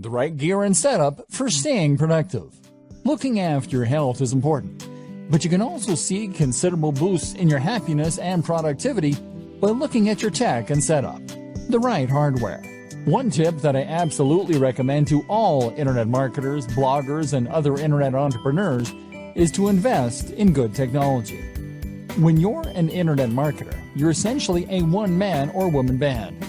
the right gear and setup for staying productive. Looking after your health is important, but you can also see considerable boosts in your happiness and productivity by looking at your tech and setup. The right hardware. One tip that I absolutely recommend to all internet marketers, bloggers, and other internet entrepreneurs is to invest in good technology. When you're an internet marketer, you're essentially a one-man or woman band.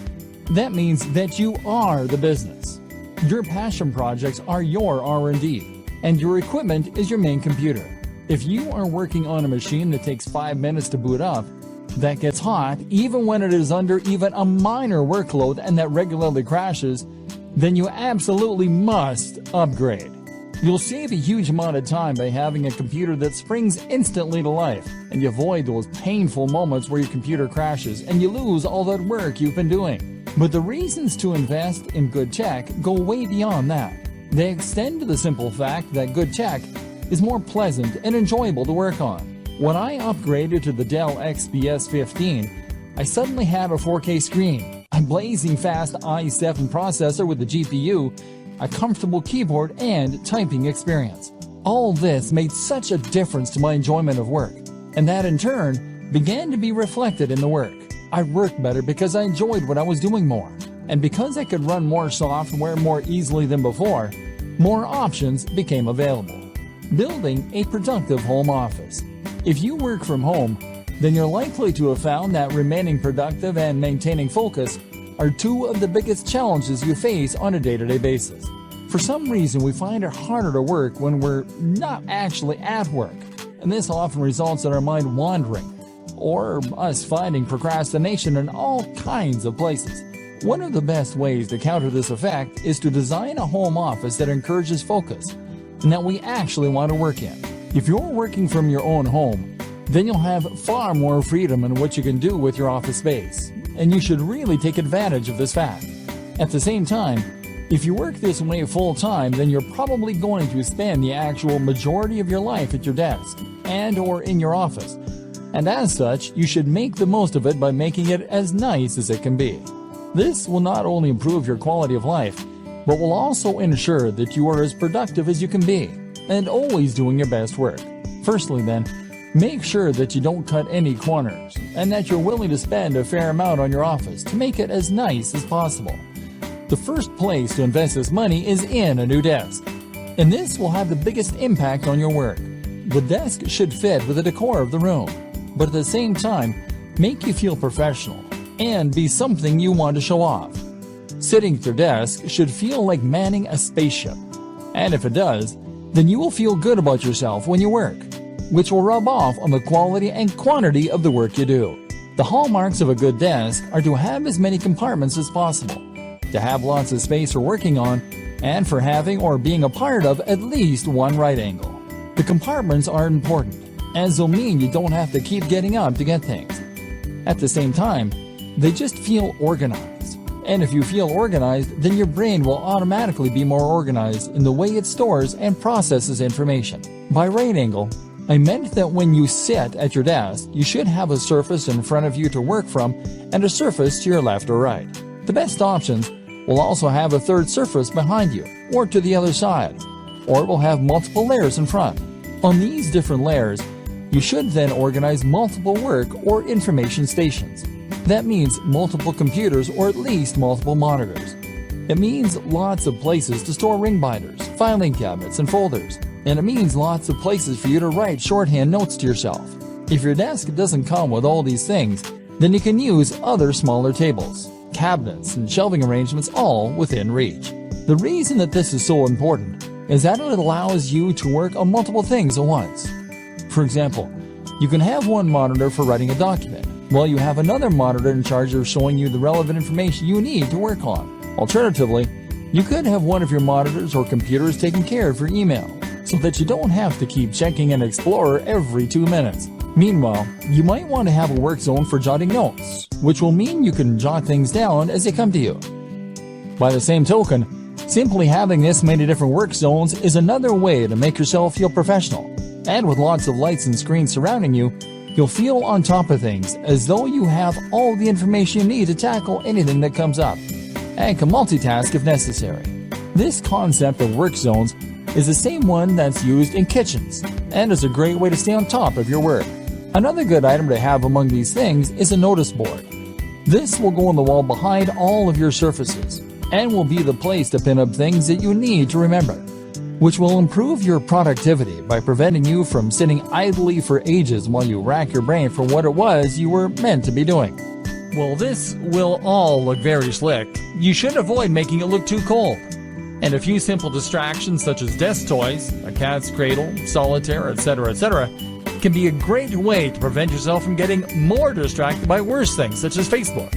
That means that you are the business. Your passion projects are your R&D, and your equipment is your main computer. If you are working on a machine that takes 5 minutes to boot up, that gets hot even when it is under even a minor workload and that regularly crashes, then you absolutely must upgrade. You'll save a huge amount of time by having a computer that springs instantly to life, and you avoid those painful moments where your computer crashes and you lose all that work you've been doing. But the reasons to invest in good tech go way beyond that. They extend to the simple fact that good tech is more pleasant and enjoyable to work on. When I upgraded to the Dell XPS 15, I suddenly had a 4K screen, a blazing fast i7 processor with a GPU, a comfortable keyboard, and typing experience. All this made such a difference to my enjoyment of work, and that in turn began to be reflected in the work. I worked better because I enjoyed what I was doing more, and because I could run more software more easily than before, more options became available. Building a productive home office. If you work from home, then you're likely to have found that remaining productive and maintaining focus are two of the biggest challenges you face on a day-to-day basis. For some reason, we find it harder to work when we're not actually at work, and this often results in our mind wandering, or us finding procrastination in all kinds of places. One of the best ways to counter this effect is to design a home office that encourages focus, and that we actually want to work in. If you're working from your own home, then you'll have far more freedom in what you can do with your office space, and you should really take advantage of this fact. At the same time, if you work this way full-time, then you're probably going to spend the actual majority of your life at your desk and or in your office, and as such, you should make the most of it by making it as nice as it can be. This will not only improve your quality of life, but will also ensure that you are as productive as you can be, and always doing your best work. Firstly then, make sure that you don't cut any corners, and that you're willing to spend a fair amount on your office to make it as nice as possible. The first place to invest this money is in a new desk, and this will have the biggest impact on your work. The desk should fit with the decor of the room, but at the same time, make you feel professional, and be something you want to show off. Sitting at your desk should feel like manning a spaceship, and if it does, then you will feel good about yourself when you work, which will rub off on the quality and quantity of the work you do. The hallmarks of a good desk are to have as many compartments as possible, to have lots of space for working on, and for having or being a part of at least one right angle. The compartments are important, as they'll mean you don't have to keep getting up to get things. At the same time, they just feel organized. And if you feel organized, then your brain will automatically be more organized in the way it stores and processes information. By right angle, I meant that when you sit at your desk, you should have a surface in front of you to work from and a surface to your left or right. The best options will also have a third surface behind you or to the other side, or it will have multiple layers in front. On these different layers, you should then organize multiple work or information stations. That means multiple computers or at least multiple monitors. It means lots of places to store ring binders, filing cabinets, and folders. And it means lots of places for you to write shorthand notes to yourself. If your desk doesn't come with all these things, then you can use other smaller tables, cabinets, and shelving arrangements all within reach. The reason that this is so important is that it allows you to work on multiple things at once. For example, you can have one monitor for writing a document, while you have another monitor in charge of showing you the relevant information you need to work on. Alternatively, you could have one of your monitors or computers taking care of your email, so that you don't have to keep checking an Explorer every 2 minutes. Meanwhile, you might want to have a work zone for jotting notes, which will mean you can jot things down as they come to you. By the same token, simply having this many different work zones is another way to make yourself feel professional. And with lots of lights and screens surrounding you, you'll feel on top of things, as though you have all the information you need to tackle anything that comes up, and can multitask if necessary. This concept of work zones is the same one that's used in kitchens, and is a great way to stay on top of your work. Another good item to have among these things is a notice board. This will go on the wall behind all of your surfaces, and will be the place to pin up things that you need to remember, which will improve your productivity by preventing you from sitting idly for ages while you rack your brain for what it was you were meant to be doing. While this will all look very slick, you should avoid making it look too cold. And a few simple distractions such as desk toys, a cat's cradle, solitaire, etc., can be a great way to prevent yourself from getting more distracted by worse things such as Facebook.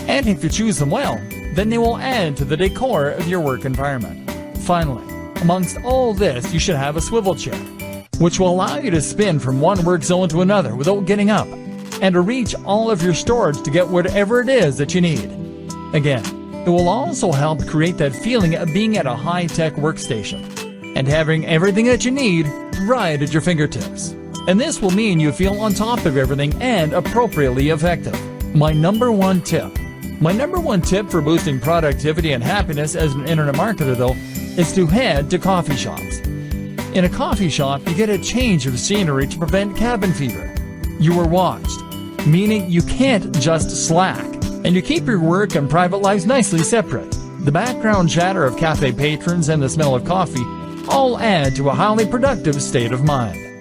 And if you choose them well, then they will add to the decor of your work environment. Finally, amongst all this, you should have a swivel chair, which will allow you to spin from one work zone to another without getting up, and to reach all of your storage to get whatever it is that you need. Again, it will also help create that feeling of being at a high-tech workstation and having everything that you need right at your fingertips. And this will mean you feel on top of everything and appropriately effective. My number one tip for boosting productivity and happiness as an internet marketer, though, is to head to coffee shops. In a coffee shop, you get a change of scenery to prevent cabin fever. You are watched, meaning you can't just slack, and you keep your work and private lives nicely separate. The background chatter of cafe patrons and the smell of coffee all add to a highly productive state of mind.